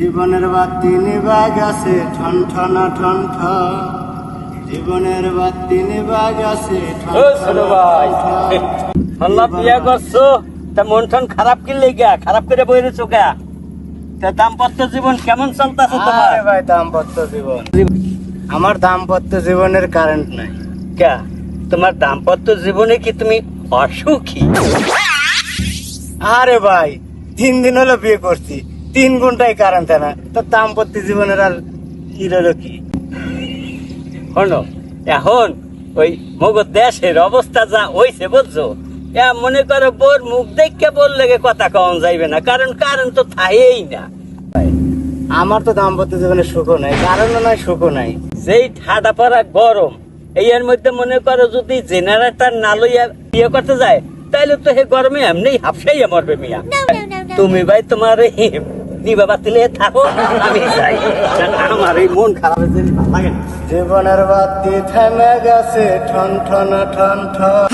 জীবনের বাতি নিভা গেছে ঠন ঠনা ঠন ঠন, জীবনের বাতি নিভা গেছে ঠন ও ছোট ভাই, আল্লাহ বিয়া করছো তা মন টন খারাপ কি লেগা? খারাপ করে বইরে চোখা তা দাম্পত্য জীবন কেমন চলতেছে তোমার? আরে ভাই দাম্পত্য জীবন, আমার দাম্পত্য জীবনের কারেন্ট নাই। কে তোমার দাম্পত্য জীবনে কি তুমি অসুখী? আরে ভাই 3 দিন হলো বিয়ে করছি, 3 ঘন্টায় কারেন্ট না, তো দাম্পত্য জীবনের আর কি রইলো কি? শোনো, এখন ওই মগজ দেশের অবস্থা যা হইছে বুঝছো, মনে করো বোর মুখ দেখে বললে কথা কম যাইবে না, কারণ তো থাকেই না। আমার তো দাম্পত্য জীবনে সুখও নাই, কারণও নাই, সুখও নাই। যেই ঠাডা পড়া গরম, এর মধ্যে মনে করো যদি জেনারেটর না লইয়া বিয়ে করতে যায় তাইলে তো হে গরমে এমনি হাফসাইয়া মরবে মিয়া। তুমি ভাই তোমার নিবা বাতিলে থাকো, আমি যাই। আমার এই মন খারাপ জিনিস ভালো লাগে না। জীবনের বাতি থেমে গেছে ঠন ঠন ঠন ঠন।